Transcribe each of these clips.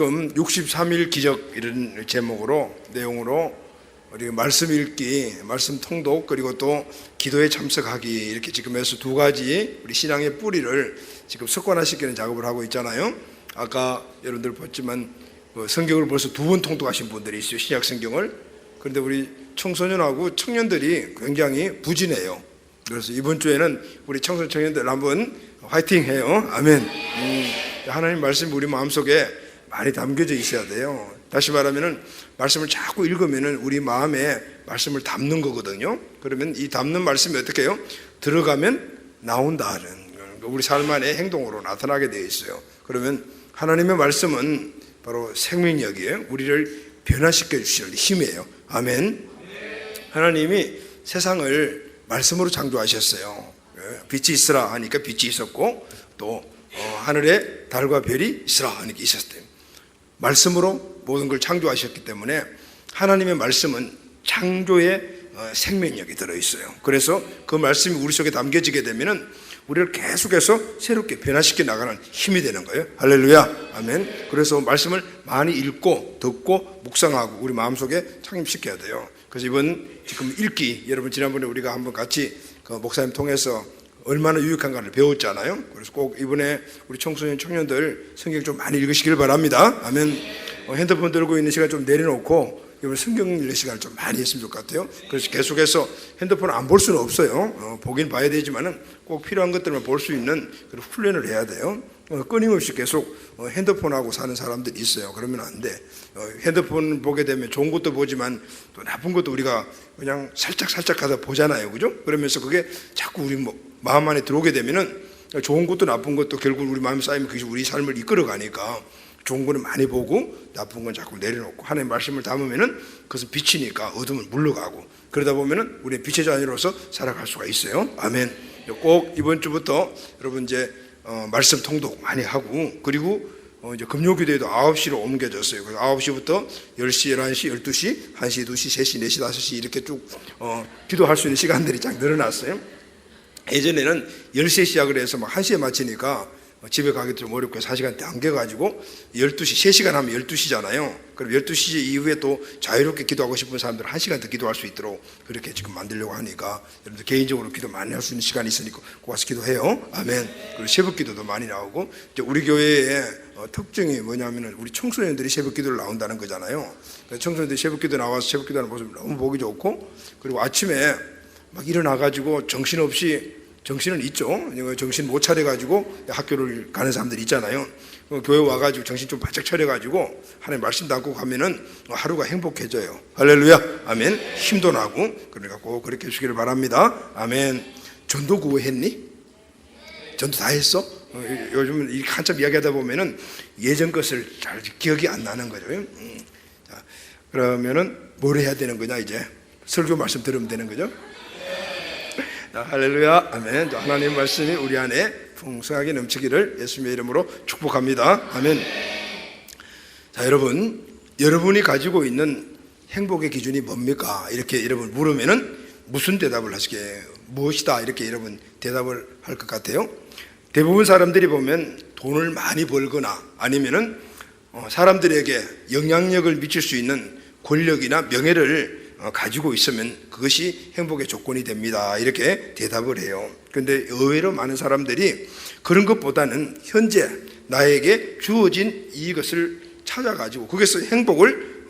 지금 63일 기적 이런 제목으로 내용으로 우리 말씀 읽기, 말씀 통독, 그리고 또 기도에 참석하기, 이렇게 지금 해서 두 가지 우리 신앙의 뿌리를 지금 습관화시키는 작업을 하고 있잖아요. 아까 여러분들 봤지만 성경을 벌써 두 번 통독하신 분들이 있어요, 신약 성경을. 그런데 우리 청소년하고 청년들이 굉장히 부진해요. 그래서 이번 주에는 우리 청소년 청년들 한번 화이팅 해요. 아멘. 하나님 말씀이 우리 마음속에 많이 담겨져 있어야 돼요. 다시 말하면은 말씀을 자꾸 읽으면은 우리 마음에 말씀을 담는 거거든요. 그러면 이 담는 말씀이 어떻게 해요? 들어가면 나온다는, 우리 삶 안에 행동으로 나타나게 되어 있어요. 그러면 하나님의 말씀은 바로 생명력이에요. 우리를 변화시켜 주시는 힘이에요. 아멘. 하나님이 세상을 말씀으로 창조하셨어요. 빛이 있으라 하니까 빛이 있었고, 또 하늘에 달과 별이 있으라 하니까 있었대요. 말씀으로 모든 걸 창조하셨기 때문에 하나님의 말씀은 창조의 생명력이 들어있어요. 그래서 그 말씀이 우리 속에 담겨지게 되면은 우리를 계속해서 새롭게 변화시켜 나가는 힘이 되는 거예요. 할렐루야. 아멘. 그래서 말씀을 많이 읽고 듣고 묵상하고 우리 마음속에 착입시켜야 돼요. 그래서 이번 지금 읽기, 여러분 지난번에 우리가 한번 같이 그 목사님 통해서 얼마나 유익한가를 배웠잖아요. 그래서 꼭 이번에 우리 청소년 청년들 성경 좀 많이 읽으시길 바랍니다. 아멘. 핸드폰 들고 있는 시간 좀 내려놓고 이번 성경 읽는 시간을 좀 많이 했으면 좋을 것 같아요. 그래서 계속해서 핸드폰 안 볼 수는 없어요. 보긴 봐야 되지만은 꼭 필요한 것들만 볼 수 있는 그런 훈련을 해야 돼요. 끊임없이 계속 핸드폰하고 사는 사람들이 있어요. 그러면 안 돼. 핸드폰 보게 되면 좋은 것도 보지만 또 나쁜 것도 우리가 그냥 살짝 가다 보잖아요. 그죠? 그러면서 그게 자꾸 우리 마음 안에 들어오게 되면은 좋은 것도 나쁜 것도 결국 우리 마음에 쌓이면 그것이 우리 삶을 이끌어 가니까 좋은 거는 많이 보고 나쁜 건 자꾸 내려놓고, 하나님의 말씀을 담으면은 그것은 빛이니까 어둠은 물러가고, 그러다 보면은 우리의 빛의 자녀로서 살아갈 수가 있어요. 아멘. 꼭 이번 주부터 여러분 이제 말씀 통독 많이 하고, 그리고 이제 금요기도에도 9시로 옮겨졌어요. 그래서 9시부터 10시, 11시, 12시, 1시, 2시, 3시, 4시, 5시 이렇게 쭉 기도할 수 있는 시간들이 쫙 늘어났어요. 예전에는 10시에 시작을 해서 막 1시에 마치니까 집에 가기도 좀 어렵고 4시간 당겨가지고 12시, 3시간 하면 12시잖아요. 그럼 12시 이후에 또 자유롭게 기도하고 싶은 사람들은 1시간 더 기도할 수 있도록 그렇게 지금 만들려고 하니까 여러분들 개인적으로 기도 많이 할 수 있는 시간이 있으니까 꼭 와서 기도해요. 아멘. 그리고 새벽 기도도 많이 나오고, 이제 우리 교회의 특징이 뭐냐면은 우리 청소년들이 새벽 기도를 나온다는 거잖아요. 그래서 청소년들이 새벽 기도 나와서 새벽 기도하는 모습이 너무 보기 좋고, 그리고 아침에 막 일어나가지고 정신은 있죠. 정신 못 차려가지고 학교를 가는 사람들이 있잖아요. 교회 와가지고 정신 좀 바짝 차려가지고 하나님 말씀 담고 가면은 하루가 행복해져요. 할렐루야. 아멘. 힘도 나고. 그러니까 꼭 그렇게 해주시기를 바랍니다. 아멘. 전도 구호했니? 전도 다 했어? 요즘 이렇게 한참 이야기하다 보면은 예전 것을 잘 기억이 안 나는 거죠. 자, 그러면은 뭘 해야 되는 거냐, 이제? 설교 말씀 들으면 되는 거죠? 할렐루야. 아멘. 하나님 말씀이 우리 안에 풍성하게 넘치기를 예수님의 이름으로 축복합니다. 아멘. 자, 여러분이 가지고 있는 행복의 기준이 뭡니까? 이렇게 여러분 물으면은 무슨 대답을 하시게, 무엇이다 이렇게 여러분 대답을 할 것 같아요. 대부분 사람들이 보면 돈을 많이 벌거나 아니면은 사람들에게 영향력을 미칠 수 있는 권력이나 명예를 가지고 있으면 그것이 행복의 조건이 됩니다. 이렇게 대답을 해요. 그런데 의외로 많은 사람들이 그런 것보다는 현재 나에게 주어진 이것을 찾아가지고 거기서 행복을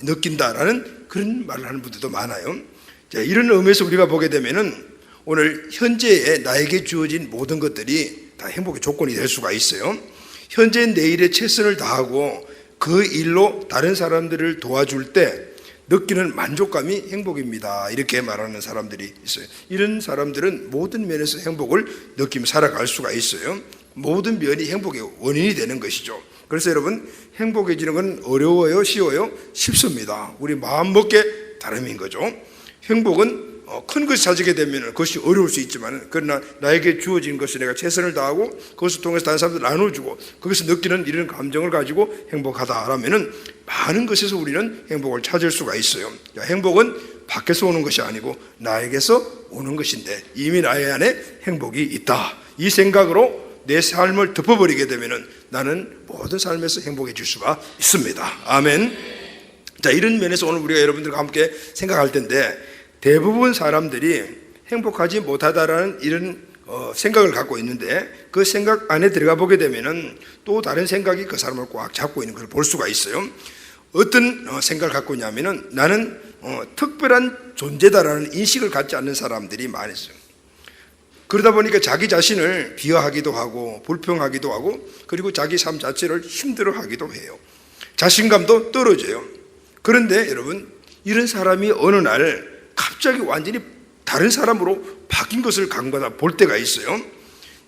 느낀다라는 그런 말을 하는 분들도 많아요. 자, 이런 의미에서 우리가 보게 되면은 오늘 현재에 나에게 주어진 모든 것들이 다 행복의 조건이 될 수가 있어요. 현재 내일에 최선을 다하고 그 일로 다른 사람들을 도와줄 때 느끼는 만족감이 행복입니다. 이렇게 말하는 사람들이 있어요. 이런 사람들은 모든 면에서 행복을 느끼며 살아갈 수가 있어요. 모든 면이 행복의 원인이 되는 것이죠. 그래서 여러분, 행복해지는 건 어려워요? 쉬워요? 쉽습니다. 우리 마음먹기에 다름인 거죠. 행복은 큰 것을 찾게 되면 그것이 어려울 수 있지만, 그러나 나에게 주어진 것을 내가 최선을 다하고 그것을 통해서 다른 사람들 나눠주고 거기서 느끼는 이런 감정을 가지고 행복하다라면은 많은 것에서 우리는 행복을 찾을 수가 있어요. 행복은 밖에서 오는 것이 아니고 나에게서 오는 것인데 이미 나의 안에 행복이 있다. 이 생각으로 내 삶을 덮어버리게 되면 나는 모든 삶에서 행복해질 수가 있습니다. 아멘. 자, 이런 면에서 오늘 우리가 여러분들과 함께 생각할 텐데, 대부분 사람들이 행복하지 못하다라는 이런 생각을 갖고 있는데, 그 생각 안에 들어가 보게 되면은 또 다른 생각이 그 사람을 꽉 잡고 있는 걸 볼 수가 있어요. 어떤 생각을 갖고 있냐면은, 나는 특별한 존재다라는 인식을 갖지 않는 사람들이 많이 있어요. 그러다 보니까 자기 자신을 비하하기도 하고 불평하기도 하고, 그리고 자기 삶 자체를 힘들어하기도 해요. 자신감도 떨어져요. 그런데 여러분, 이런 사람이 어느 날 갑자기 완전히 다른 사람으로 바뀐 것을 간거나 볼 때가 있어요.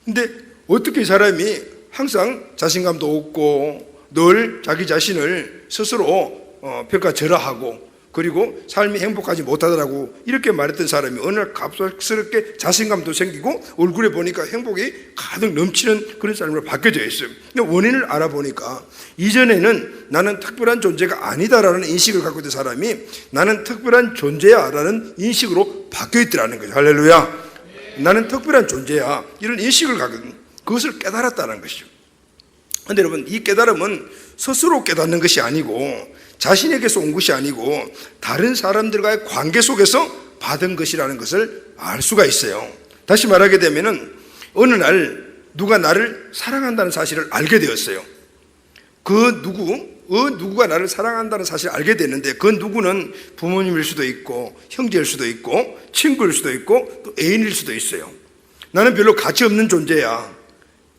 근데 어떻게 사람이 항상 자신감도 없고 늘 자기 자신을 스스로 평가절하하고, 그리고 삶이 행복하지 못하더라고 이렇게 말했던 사람이 어느 날 갑작스럽게 자신감도 생기고 얼굴에 보니까 행복이 가득 넘치는 그런 사람으로 바뀌어져 있어요. 근데 원인을 알아보니까, 이전에는 나는 특별한 존재가 아니다라는 인식을 갖고 있던 사람이 나는 특별한 존재야 라는 인식으로 바뀌어 있더라는 거죠. 할렐루야. 나는 특별한 존재야, 이런 인식을 갖고 그것을 깨달았다는 것이죠. 그런데 여러분, 이 깨달음은 스스로 깨닫는 것이 아니고, 자신에게서 온 것이 아니고 다른 사람들과의 관계 속에서 받은 것이라는 것을 알 수가 있어요. 다시 말하게 되면은, 어느 날 누가 나를 사랑한다는 사실을 알게 되었어요. 그 누구가 나를 사랑한다는 사실을 알게 됐는데, 그 누구는 부모님일 수도 있고 형제일 수도 있고 친구일 수도 있고 또 애인일 수도 있어요. 나는 별로 가치 없는 존재야,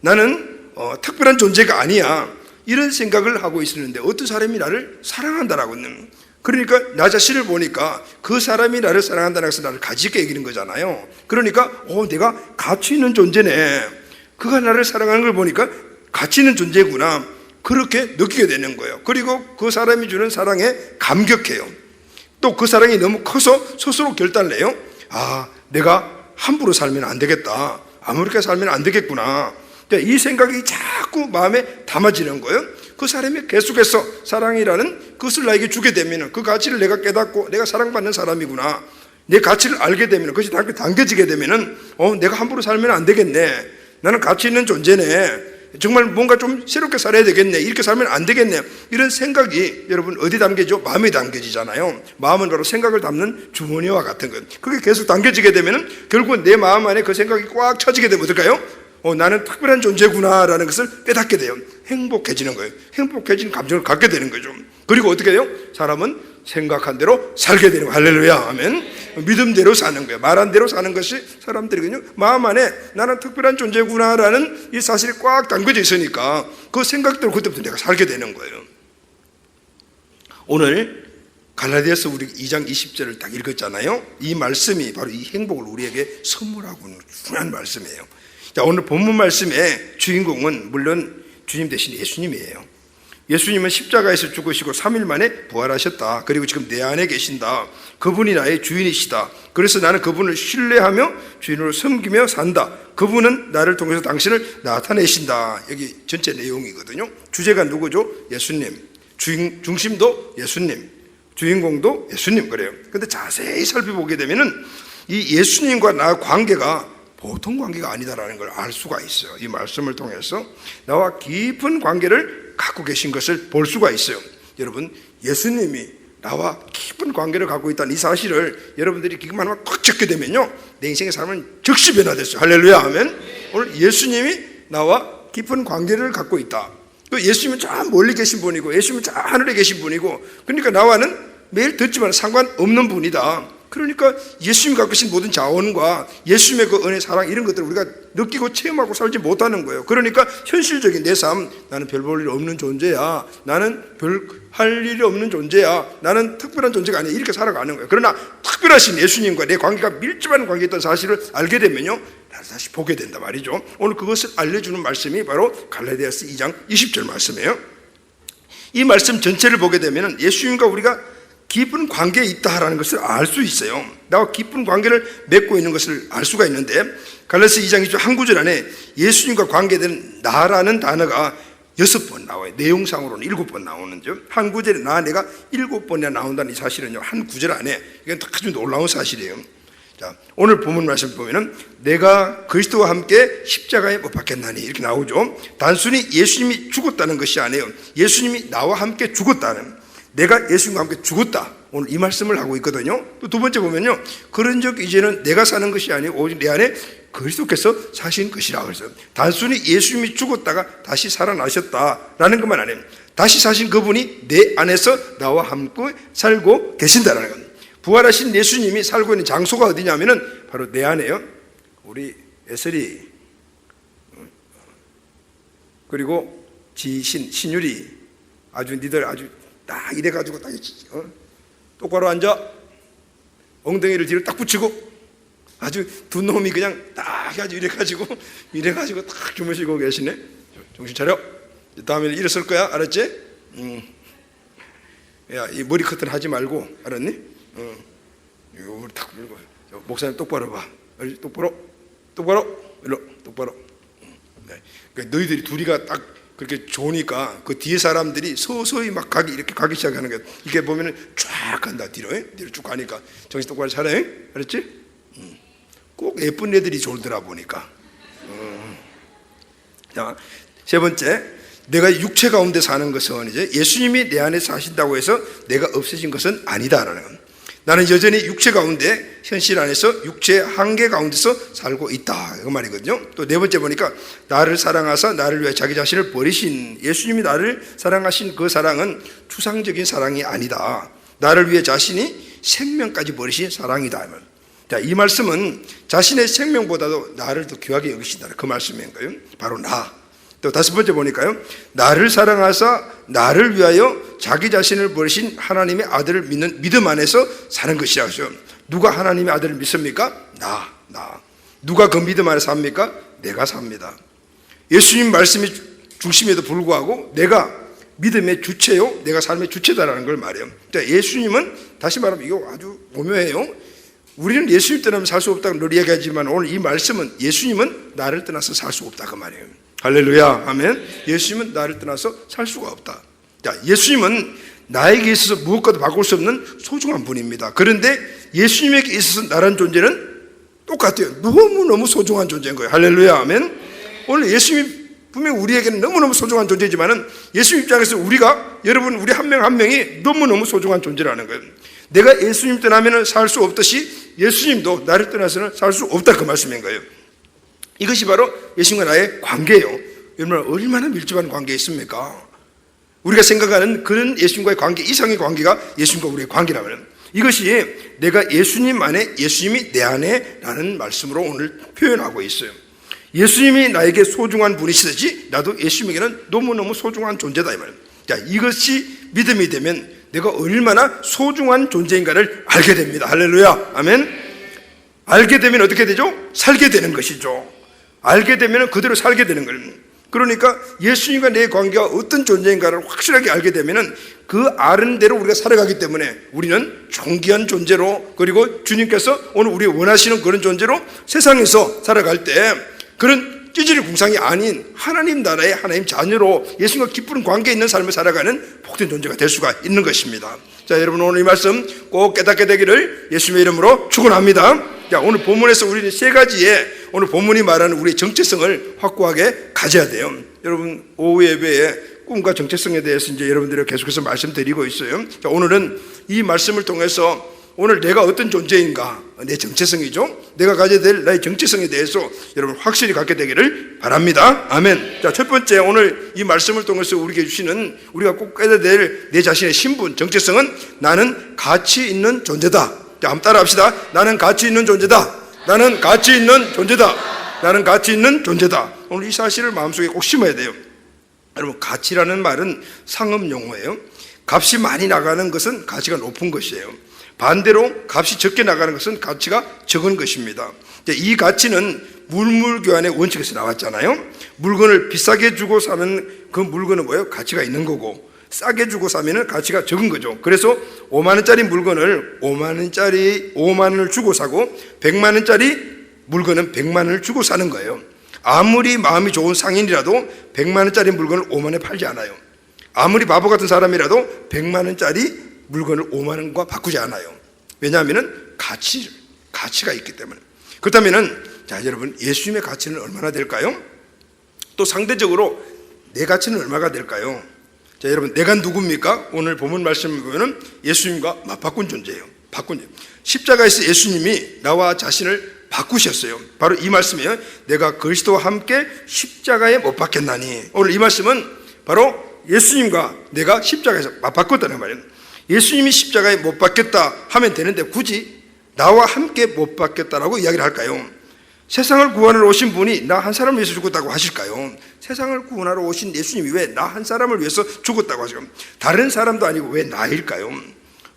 나는 특별한 존재가 아니야, 이런 생각을 하고 있었는데 어떤 사람이 나를 사랑한다라고는, 그러니까 나 자신을 보니까 그 사람이 나를 사랑한다는 것은 나를 가치 있게 여기는 거잖아요. 그러니까 내가 가치 있는 존재네, 그가 나를 사랑하는 걸 보니까 가치 있는 존재구나, 그렇게 느끼게 되는 거예요. 그리고 그 사람이 주는 사랑에 감격해요. 또 그 사랑이 너무 커서 스스로 결단을 해요. 내가 함부로 살면 안 되겠다, 아무렇게 살면 안 되겠구나, 이 생각이 자꾸 마음에 담아지는 거예요. 그 사람이 계속해서 사랑이라는 것을 나에게 주게 되면 그 가치를 내가 깨닫고 내가 사랑받는 사람이구나, 내 가치를 알게 되면, 그것이 당겨지게 되면 내가 함부로 살면 안 되겠네, 나는 가치 있는 존재네, 정말 뭔가 좀 새롭게 살아야 되겠네, 이렇게 살면 안 되겠네, 이런 생각이 여러분 어디 담겨져? 마음에 담겨지잖아요. 마음은 바로 생각을 담는 주머니와 같은 것. 그게 계속 담겨지게 되면 결국은 내 마음 안에 그 생각이 꽉 차지게 되면 어떨까요? 나는 특별한 존재구나 라는 것을 깨닫게 돼요. 행복해지는 거예요. 행복해진 감정을 갖게 되는 거죠. 그리고 어떻게 해요? 사람은 생각한 대로 살게 되는 거예요. 할렐루야. 아멘. 믿음대로 사는 거예요. 말한 대로 사는 것이 사람들이거든요. 마음 안에 나는 특별한 존재구나 라는 이 사실이 꽉 담겨져 있으니까 그 생각대로 그때부터 내가 살게 되는 거예요. 오늘 갈라디아서 우리 2장 20절을 딱 읽었잖아요. 이 말씀이 바로 이 행복을 우리에게 선물하고 있는 중요한 말씀이에요. 자, 오늘 본문 말씀의 주인공은 물론 주님 대신 예수님이에요. 예수님은 십자가에서 죽으시고 3일 만에 부활하셨다. 그리고 지금 내 안에 계신다. 그분이 나의 주인이시다. 그래서 나는 그분을 신뢰하며 주인으로 섬기며 산다. 그분은 나를 통해서 당신을 나타내신다. 여기 전체 내용이거든요. 주제가 누구죠? 예수님. 중심도 예수님, 주인공도 예수님, 그래요. 근데 자세히 살펴보게 되면은 이 예수님과 나 관계가 보통 관계가 아니다라는 걸 알 수가 있어요. 이 말씀을 통해서 나와 깊은 관계를 갖고 계신 것을 볼 수가 있어요. 여러분, 예수님이 나와 깊은 관계를 갖고 있다는 이 사실을 여러분들이 기금 하나만 꽉 잡게 되면요, 내 인생의 삶은 즉시 변화됐어요. 할렐루야 하면 오늘 예수님이 나와 깊은 관계를 갖고 있다. 예수님은 저 멀리 계신 분이고 예수님은 저 하늘에 계신 분이고, 그러니까 나와는 매일 듣지만 상관없는 분이다. 그러니까 예수님이 갖고 계신 모든 자원과 예수님의 그 은혜, 사랑, 이런 것들을 우리가 느끼고 체험하고 살지 못하는 거예요. 그러니까 현실적인 내 삶, 나는 별 볼 일 없는 존재야, 나는 별 할 일이 없는 존재야, 나는 특별한 존재가 아니야, 이렇게 살아가는 거예요. 그러나 특별하신 예수님과 내 관계가 밀접한 관계였던 사실을 알게 되면요, 나를 다시 보게 된다 말이죠. 오늘 그것을 알려주는 말씀이 바로 갈라디아서 2장 20절 말씀이에요. 이 말씀 전체를 보게 되면 예수님과 우리가 깊은 관계에 있다라는 것을 알 수 있어요. 나와 깊은 관계를 맺고 있는 것을 알 수가 있는데, 갈라디아서 2장 20절 한 구절 안에 예수님과 관계된 나라는 단어가 6번 나와요. 내용상으로는 7번 나오는죠. 한 구절에 내가 7번이나 나온다는 이 사실은요, 한 구절 안에 이건 아주 놀라운 사실이에요. 자, 오늘 본문 말씀 보면은 내가 그리스도와 함께 십자가에 못 박혔나니 이렇게 나오죠. 단순히 예수님이 죽었다는 것이 아니에요. 예수님이 나와 함께 죽었다는, 내가 예수님과 함께 죽었다, 오늘 이 말씀을 하고 있거든요. 또 두 번째 보면요, 그런 적 이제는 내가 사는 것이 아니고 오직 내 안에 그리스도께서 사신 것이라 그랬어요. 단순히 예수님이 죽었다가 다시 살아나셨다라는 것만 아니에요. 다시 사신 그분이 내 안에서 나와 함께 살고 계신다라는 겁니다. 부활하신 예수님이 살고 있는 장소가 어디냐면은 바로 내 안에요. 우리 에슬이, 그리고 지신, 신율이, 아주 니들 아주 딱 이래가지고 딱 똑바로 앉아, 엉덩이를 뒤로 딱 붙이고, 아주 두 놈이 그냥 딱 해가지고 이래가지고 딱 주무시고 계시네. 정신 차려. 다음에 일어설 거야, 알았지? 야, 이 머리 커튼 하지 말고, 알았니? 이거 탁 물고, 목사님 똑바로 봐. 똑바로, 일로 똑바로. 그러니까 너희들이 둘이가 딱 그렇게 좋으니까 그 뒤에 사람들이 서서히 막 이렇게 가기 시작하는 거야. 이렇게 보면은 쫙 간다, 뒤로 쭉 가니까 정신 똑바로 차려, 알았지? 꼭 예쁜 애들이 졸더라 보니까. 자, 세 번째, 내가 육체 가운데 사는 것은 이제 예수님이 내 안에 사신다고 해서 내가 없어진 것은 아니다라는 것. 나는 여전히 육체 가운데, 현실 안에서 육체의 한계 가운데서 살고 있다, 그 말이거든요. 또 네 번째 보니까 나를 사랑하사 나를 위해 자기 자신을 버리신 예수님이 나를 사랑하신 그 사랑은 추상적인 사랑이 아니다. 나를 위해 자신이 생명까지 버리신 사랑이다. 자, 이 말씀은 자신의 생명보다도 나를 더 귀하게 여기신다, 그 말씀인 거예요. 바로 나. 또 다섯 번째 보니까요, 나를 사랑하사 나를 위하여 자기 자신을 버리신 하나님의 아들을 믿는 믿음 안에서 사는 것이라고 하죠. 누가 하나님의 아들을 믿습니까? 나. 누가 그 믿음 안에 삽니까? 내가 삽니다. 예수님 말씀이 중심에도 불구하고 내가 믿음의 주체요, 내가 삶의 주체다라는 걸 말해요. 자, 예수님은, 다시 말하면 이거 아주 오묘해요. 우리는 예수님 떠나면 살 수 없다고 늘 얘기하지만 오늘 이 말씀은 예수님은 나를 떠나서 살 수 없다, 그 말이에요. 할렐루야, 아멘. 예수님은 나를 떠나서 살 수가 없다. 자, 예수님은 나에게 있어서 무엇과도 바꿀 수 없는 소중한 분입니다. 그런데 예수님에게 있어서 나라는 존재는 똑같아요. 너무너무 소중한 존재인 거예요. 할렐루야, 아멘. 오늘 예수님이 분명 우리에게는 너무너무 소중한 존재지만은 예수님 입장에서 우리가, 여러분, 우리 한 명 한 명이 너무너무 소중한 존재라는 거예요. 내가 예수님 떠나면 살 수 없듯이 예수님도 나를 떠나서는 살 수 없다, 그 말씀인 거예요. 이것이 바로 예수님과 나의 관계예요. 여러분, 얼마나 밀접한 관계 있습니까? 우리가 생각하는 그런 예수님과의 관계 이상의 관계가 예수님과 우리의 관계라면, 이것이 내가 예수님 안에, 예수님이 내 안에 라는 말씀으로 오늘 표현하고 있어요. 예수님이 나에게 소중한 분이시듯이 나도 예수님에게는 너무너무 소중한 존재다, 이 말이에요. 자, 이것이 믿음이 되면 내가 얼마나 소중한 존재인가를 알게 됩니다. 할렐루야, 아멘. 알게 되면 어떻게 되죠? 살게 되는 것이죠. 알게 되면 그대로 살게 되는 거예요. 그러니까 예수님과 내 관계가 어떤 존재인가를 확실하게 알게 되면 그 아는 대로 우리가 살아가기 때문에 우리는 존귀한 존재로, 그리고 주님께서 오늘 우리 원하시는 그런 존재로 세상에서 살아갈 때 그런 찌질이 궁상이 아닌 하나님 나라의 하나님 자녀로 예수님과 깊은 관계에 있는 삶을 살아가는 복된 존재가 될 수가 있는 것입니다. 자, 여러분, 오늘 이 말씀 꼭 깨닫게 되기를 예수님의 이름으로 축원합니다. 자, 오늘 본문에서 우리는 세 가지의, 오늘 본문이 말하는 우리의 정체성을 확고하게 가져야 돼요. 여러분, 오후 예배에 꿈과 정체성에 대해서 이제 여러분들이 계속해서 말씀드리고 있어요. 자, 오늘은 이 말씀을 통해서 오늘 내가 어떤 존재인가, 내 정체성이죠. 내가 가져야 될 나의 정체성에 대해서 여러분 확실히 갖게 되기를 바랍니다. 아멘. 자, 첫 번째, 오늘 이 말씀을 통해서 우리에게 주시는, 우리가 꼭 깨달아야 될 내 자신의 신분, 정체성은 나는 가치 있는 존재다. 자, 한번 따라 합시다. 나는 가치 있는 존재다. 나는 가치 있는 존재다. 나는 가치 있는 존재다. 오늘 이 사실을 마음속에 꼭 심어야 돼요. 여러분, 가치라는 말은 상업 용어예요. 값이 많이 나가는 것은 가치가 높은 것이에요. 반대로 값이 적게 나가는 것은 가치가 적은 것입니다. 이 가치는 물물교환의 원칙에서 나왔잖아요. 물건을 비싸게 주고 사면 그 물건은 뭐예요? 가치가 있는 거고, 싸게 주고 사면 가치가 적은 거죠. 그래서 5만 원짜리 물건을 5만 원을 주고 사고 100만 원짜리 물건은 100만 원을 주고 사는 거예요. 아무리 마음이 좋은 상인이라도 100만 원짜리 물건을 5만 원에 팔지 않아요. 아무리 바보 같은 사람이라도 100만 원짜리 물건을 5만 원과 바꾸지 않아요. 왜냐하면 가치를 가치가 있기 때문에. 그렇다면은 자, 여러분, 예수님의 가치는 얼마나 될까요? 또 상대적으로 내 가치는 얼마가 될까요? 자, 여러분, 내가 누굽니까? 오늘 본문 말씀을 보면은 예수님과 맞바꾼 존재예요. 십자가에서 예수님이 나와 자신을 바꾸셨어요. 바로 이 말씀이에요. 내가 그리스도와 함께 십자가에 못 박혔나니. 오늘 이 말씀은 바로 예수님과 내가 십자가에서 맞바꿨다는 말이에요. 예수님이 십자가에 못 박혔다 하면 되는데 굳이 나와 함께 못 박혔다라고 이야기를 할까요? 세상을 구원하러 오신 분이 나 한 사람을 위해서 죽었다고 하실까요? 세상을 구원하러 오신 예수님이 왜 나 한 사람을 위해서 죽었다고 하실까요? 다른 사람도 아니고 왜 나일까요?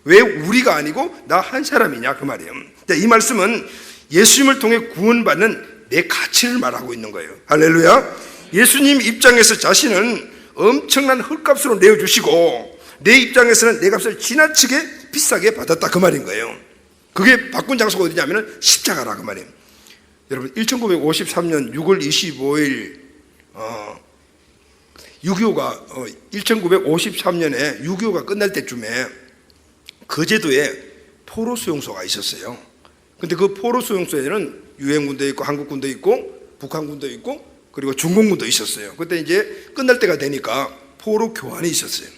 왜 우리가 아니고 나 한 사람이냐 그 말이에요. 이 말씀은 예수님을 통해 구원받는 내 가치를 말하고 있는 거예요. 할렐루야. 예수님 입장에서 자신은 엄청난 헐값으로 내어주시고 내 입장에서는 내 값을 지나치게 비싸게 받았다 그 말인 거예요. 그게 바꾼 장소가 어디냐면 십자가라 그 말이에요. 여러분, 1953년 6월 25일 6.25가 1953년에 6.25가 끝날 때쯤에 거제도에 포로 수용소가 있었어요. 근데 그 포로 수용소에는 유엔군도 있고 한국군도 있고 북한군도 있고 그리고 중공군도 있었어요. 그때 이제 끝날 때가 되니까 포로 교환이 있었어요.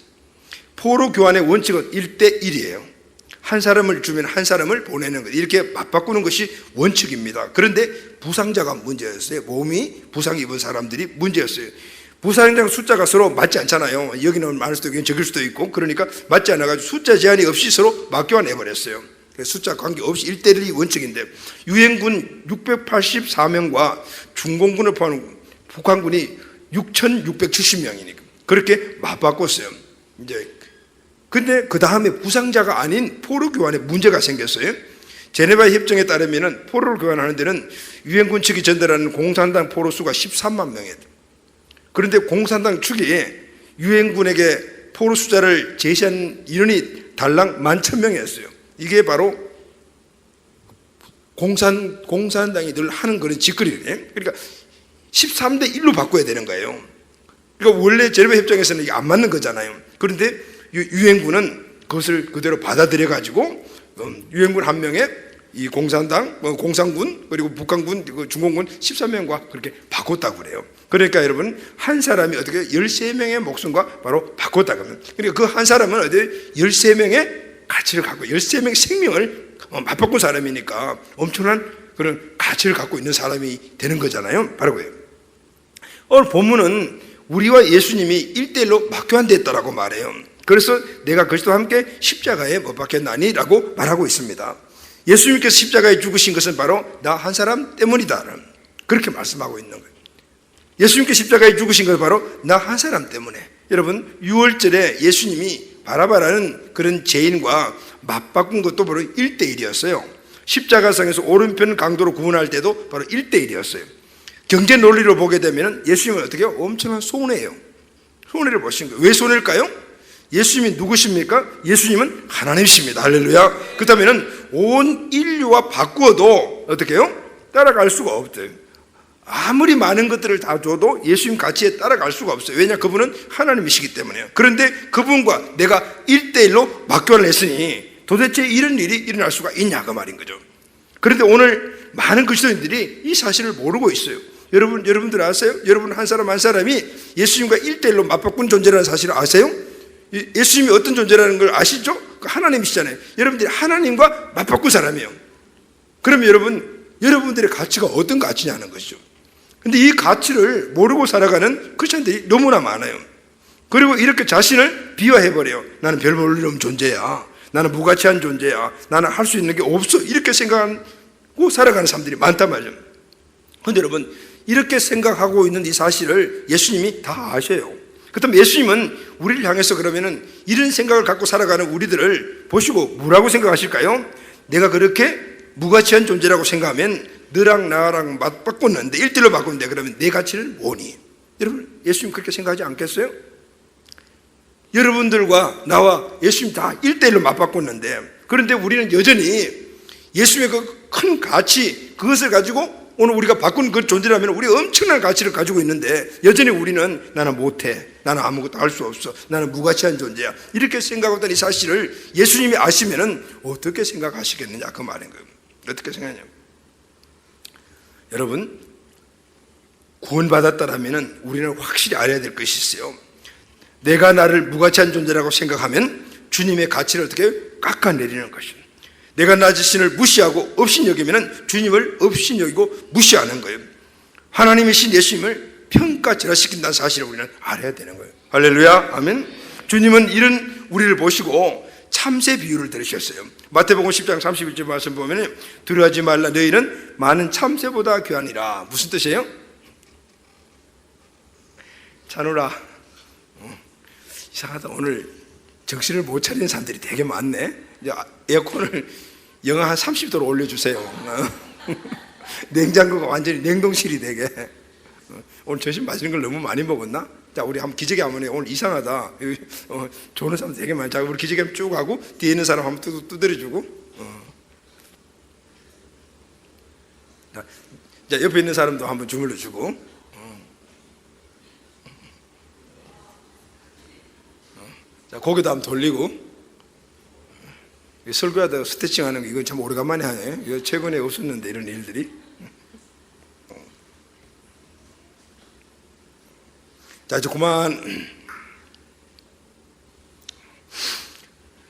포로 교환의 원칙은 1대1이에요. 한 사람을 주면 한 사람을 보내는 것, 이렇게 맞바꾸는 것이 원칙입니다. 그런데 부상자가 문제였어요. 몸이 부상 입은 사람들이 문제였어요. 부상자 숫자가 서로 맞지 않잖아요. 여기는 많을 수도 있고 여기는 적을 수도 있고, 그러니까 맞지 않아가지고 숫자 제한이 없이 서로 맞교환해버렸어요. 숫자 관계없이 1대1이 원칙인데, 유엔군 684명과 중공군을 포함한 북한군이 6,670명이니까 그렇게 맞바꿨어요. 이제 근데 그 다음에 부상자가 아닌 포로 교환에 문제가 생겼어요. 제네바 협정에 따르면 포로를 교환하는 데는 유엔군 측이 전달하는 공산당 포로 수가 13만 명이에요. 그런데 공산당 측이 유엔군에게 포로 숫자를 제시한 인원이 달랑 11,000명이었어요. 이게 바로 공산당이 늘 하는 그런 짓거리예요. 그러니까 13대 1로 바꿔야 되는 거예요. 그러니까 원래 제네바 협정에서는 이게 안 맞는 거잖아요. 그런데 유엔군은 그것을 그대로 받아들여 가지고 유엔군 한 명에 이 공산당, 공산군 그리고 북한군, 중공군 13명과 그렇게 바꿨다고 그래요. 그러니까 여러분, 한 사람이 어떻게 13명의 목숨과 바로 바꿨다 그러면, 그러니까 그 한 사람은 어디 13명의 가치를 갖고 13명의 생명을 맞바꾼 사람이니까 엄청난 그런 가치를 갖고 있는 사람이 되는 거잖아요. 바로 그래요. 오늘 본문은 우리와 예수님이 1대1로 맞교환됐다라고 말해요. 그래서 내가 그리스도와 함께 십자가에 못 박혔나니 라고 말하고 있습니다. 예수님께서 십자가에 죽으신 것은 바로 나 한 사람 때문이다, 그렇게 말씀하고 있는 거예요. 예수님께서 십자가에 죽으신 것은 바로 나 한 사람 때문에. 여러분, 6월절에 예수님이 바라바라는 그런 죄인과 맞바꾼 것도 바로 1대1이었어요. 십자가상에서 오른편 강도로 구원할 때도 바로 1대1이었어요. 경제 논리로 보게 되면 예수님은 어떻게 해요? 엄청난 손해예요. 손해를 보신 거예요. 왜 손해일까요? 예수님이 누구십니까? 예수님은 하나님이십니다. 할렐루야. 그렇다면 온 인류와 바꾸어도 어떻게 해요? 따라갈 수가 없대요. 아무리 많은 것들을 다 줘도 예수님 가치에 따라갈 수가 없어요. 왜냐? 그분은 하나님이시기 때문에요. 그런데 그분과 내가 1대1로 맞교환을 했으니 도대체 이런 일이 일어날 수가 있냐 그 말인 거죠. 그런데 오늘 많은 그리스도인들이 이 사실을 모르고 있어요. 여러분들 아세요? 여러분 한 사람 한 사람이 예수님과 1대1로 맞바꾼 존재라는 사실을 아세요? 예수님이 어떤 존재라는 걸 아시죠? 하나님이시잖아요. 여러분들이 하나님과 맞바꾼 사람이에요. 그러면 여러분들의 가치가 어떤 가치냐는 것이죠. 근데 이 가치를 모르고 살아가는 크리스천들이 너무나 많아요. 그리고 이렇게 자신을 비화해버려요. 나는 별 볼 일 없는 존재야. 나는 무가치한 존재야. 나는 할 수 있는 게 없어. 이렇게 생각하고 살아가는 사람들이 많단 말이에요. 그런데 여러분, 이렇게 생각하고 있는 이 사실을 예수님이 다 아셔요. 그렇다면 예수님은 우리를 향해서 그러면은 이런 생각을 갖고 살아가는 우리들을 보시고 뭐라고 생각하실까요? 내가 그렇게 무가치한 존재라고 생각하면 너랑 나랑 맞바꿨는데 1대1로 바꿨는데 그러면 내 가치는 뭐니? 여러분, 예수님 그렇게 생각하지 않겠어요? 여러분들과 나와 예수님 다 1대1로 맞바꿨는데, 그런데 우리는 여전히 예수님의 그 큰 가치, 그것을 가지고 오늘 우리가 바꾼 그 존재라면 우리 엄청난 가치를 가지고 있는데 여전히 우리는 나는 못해, 나는 아무것도 할 수 없어, 나는 무가치한 존재야, 이렇게 생각하던 이 사실을 예수님이 아시면은 어떻게 생각하시겠느냐 그 말인 거예요. 어떻게 생각하냐고. 여러분, 구원받았다라면 우리는 확실히 알아야 될 것이 있어요. 내가 나를 무가치한 존재라고 생각하면 주님의 가치를 어떻게 깎아내리는 것입니다. 내가 나 자신을 무시하고 업신여기면 주님을 업신여기고 무시하는 거예요. 하나님이신 예수님을 평가절하시킨다는 사실을 우리는 알아야 되는 거예요. 할렐루야, 아멘. 주님은 이런 우리를 보시고 참새 비유를 들으셨어요. 마태복음 10장 31절 말씀 보면 두려워하지 말라, 너희는 많은 참새보다 귀하니라. 무슨 뜻이에요? 자누라, 이상하다, 오늘 정신을 못 차리는 사람들이 되게 많네. 에어컨을 영하 한 30도로 올려주세요. 냉장고가 완전히 냉동실이 되게. 오늘 점심 맛있는 걸 너무 많이 먹었나? 자, 우리 한번 기저귀 한번 해. 오늘 이상하다. 좋은 사람 되게 많아. 자, 우리 기저귀 쭉 하고 뒤에 있는 사람 한번 두드려주고. 자, 옆에 있는 사람도 한번 주물러주고. 자, 고개도 한번 돌리고. 설교하다가 스트레칭 하는 거 이건 참 오래간만에 하네. 이거 최근에 없었는데 이런 일들이. 자, 이제 그만.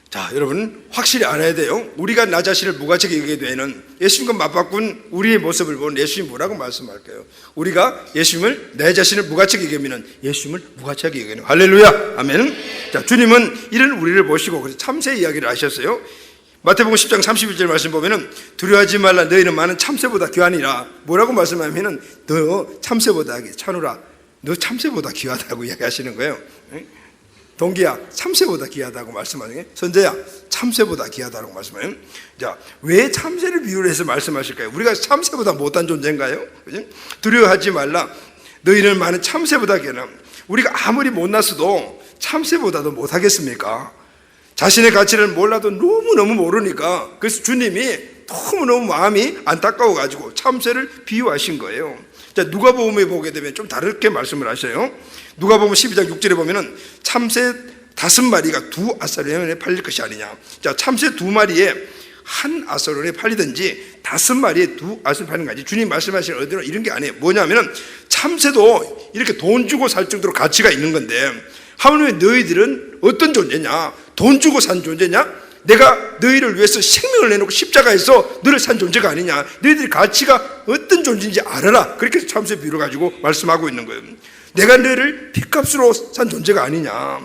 자, 여러분 확실히 알아야 돼요. 우리가 나 자신을 무가치하게 여기게 되는 예수님과 맞바꾼 우리의 모습을 보는 예수님 뭐라고 말씀할까요? 우리가 예수님을, 내 자신을 무가치하게 여기면 예수님을 무가치하게 여기는. 할렐루야, 아멘. 자, 주님은 이런 우리를 보시고 그래서 참새 이야기를 하셨어요. 마태복음 10장 31절 말씀 보면은 두려워하지 말라, 너희는 많은 참새보다 귀하니라. 뭐라고 말씀하면은 너 참새보다 차누라, 너 참새보다 귀하다고 이야기하시는 거예요. 동기야, 참새보다 귀하다고 말씀하시는 거예요. 선재야, 참새보다 귀하다고 말씀하세요. 자, 왜 참새를 비유를 해서 말씀하실까요? 우리가 참새보다 못한 존재인가요? 그치? 두려워하지 말라, 너희는 많은 참새보다 귀하나. 우리가 아무리 못났어도 참새보다도 못하겠습니까? 자신의 가치를 몰라도 너무너무 모르니까, 그래서 주님이 너무너무 마음이 안타까워가지고 참새를 비유하신 거예요. 자, 누가복음에 보게 되면 좀 다르게 말씀을 하셔요. 누가복음 12장 6절에 보면은 참새 5마리가 2아사르원에 팔릴 것이 아니냐. 자, 참새 2마리에 1아사르원에 팔리든지 5마리에 2아사르원에 팔리는 거지. 주님 말씀하시는 어디로 이런 게 아니에요. 뭐냐면은 참새도 이렇게 돈 주고 살 정도로 가치가 있는 건데, 하물며 너희들은 어떤 존재냐? 돈 주고 산 존재냐? 내가 너희를 위해서 생명을 내놓고 십자가에서 너를 산 존재가 아니냐? 너희들의 가치가 어떤 존재인지 알아라. 그렇게 해서 참새 비유를 가지고 말씀하고 있는 거예요. 내가 너희를 핏값으로 산 존재가 아니냐?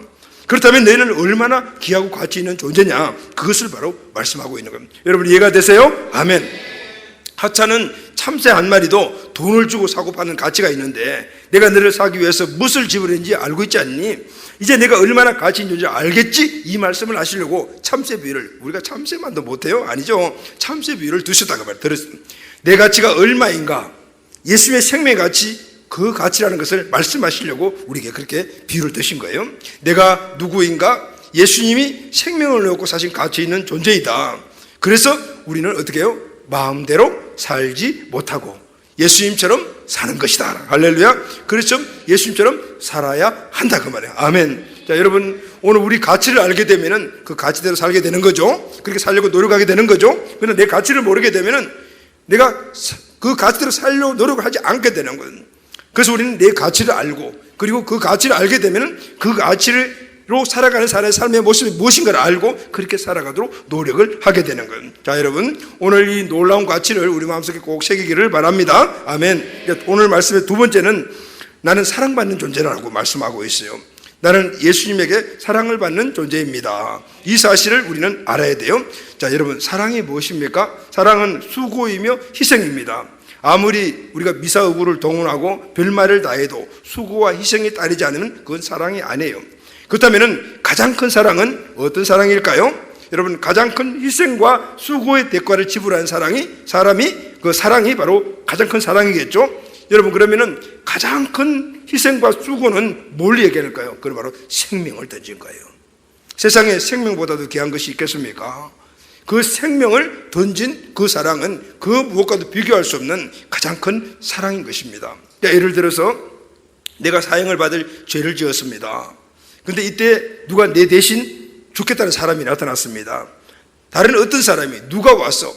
그렇다면 너희는 얼마나 귀하고 가치 있는 존재냐? 그것을 바로 말씀하고 있는 겁니다. 여러분 이해가 되세요? 아멘. 하찮은 참새 한 마리도 돈을 주고 사고 파는 가치가 있는데, 내가 너를 사기 위해서 무엇을 지불했는지 알고 있지 않니? 이제 내가 얼마나 가치 있는 존재인지 알겠지? 이 말씀을 하시려고 참새 비유를, 우리가 참새만도 못해요? 아니죠. 참새 비유를 두셨다고 말이에요. 들었습니다. 내 가치가 얼마인가? 예수님의 생명의 가치, 그 가치라는 것을 말씀하시려고 우리에게 그렇게 비유를 드신 거예요. 내가 누구인가? 예수님이 생명을 내놓고 사신 가치 있는 존재이다. 그래서 우리는 어떻게 해요? 마음대로 살지 못하고 예수님처럼 사는 것이다. 할렐루야. 그래서 예수님처럼 살아야 한다 그 말이에요. 아멘. 자, 여러분 오늘 우리 가치를 알게 되면은 그 가치대로 살게 되는 거죠. 그렇게 살려고 노력하게 되는 거죠. 그런데 내 가치를 모르게 되면은 내가 그 가치대로 살려고 노력하지 않게 되는 거예요. 그래서 우리는 내 가치를 알고, 그리고 그 가치를 알게 되면은 그 가치로 살아가는 사람의 삶의 모습이 무엇인가를 알고 그렇게 살아가도록 노력을 하게 되는 거예요. 자, 여러분 오늘 이 놀라운 가치를 우리 마음속에 꼭 새기기를 바랍니다. 아멘. 오늘 말씀의 두 번째는 나는 사랑받는 존재라고 말씀하고 있어요. 나는 예수님에게 사랑을 받는 존재입니다. 이 사실을 우리는 알아야 돼요. 자, 여러분 사랑이 무엇입니까? 사랑은 수고이며 희생입니다. 아무리 우리가 미사의구를 동원하고 별말을 다해도 수고와 희생이 따르지 않으면 그건 사랑이 아니에요. 그렇다면 가장 큰 사랑은 어떤 사랑일까요? 여러분 가장 큰 희생과 수고의 대가를 지불하는 그 사랑이 바로 가장 큰 사랑이겠죠. 여러분 그러면은 가장 큰 희생과 수고는 뭘 얘기할까요? 그건 바로 생명을 던진 거예요. 세상에 생명보다도 귀한 것이 있겠습니까? 그 생명을 던진 그 사랑은 그 무엇과도 비교할 수 없는 가장 큰 사랑인 것입니다. 예를 들어서 내가 사형을 받을 죄를 지었습니다. 근데 이때 누가 내 대신 죽겠다는 사람이 나타났습니다. 다른 어떤 사람이 누가 와서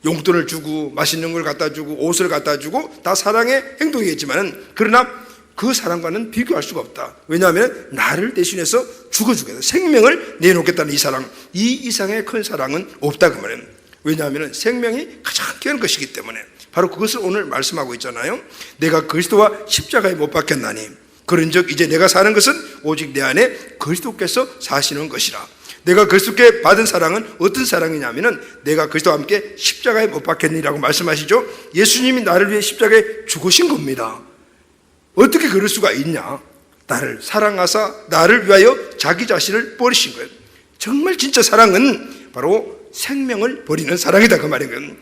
용돈을 주고 맛있는 걸 갖다 주고 옷을 갖다 주고 다 사랑의 행동이겠지만, 그러나 그 사랑과는 비교할 수가 없다. 왜냐하면 나를 대신해서 죽어주겠다, 생명을 내놓겠다는 이 사랑, 이 이상의 큰 사랑은 없다 그 말이에요. 왜냐하면 생명이 가장 귀한 것이기 때문에. 바로 그것을 오늘 말씀하고 있잖아요. 내가 그리스도와 십자가에 못 박혔나니 그런즉 이제 내가 사는 것은 오직 내 안에 그리스도께서 사시는 것이라. 내가 그리스도께 받은 사랑은 어떤 사랑이냐면은 내가 그리스도와 함께 십자가에 못 박혔니라고 말씀하시죠. 예수님이 나를 위해 십자가에 죽으신 겁니다. 어떻게 그럴 수가 있냐? 나를 사랑하사 나를 위하여 자기 자신을 버리신 거예요. 정말 진짜 사랑은 바로 생명을 버리는 사랑이다 그 말이에요.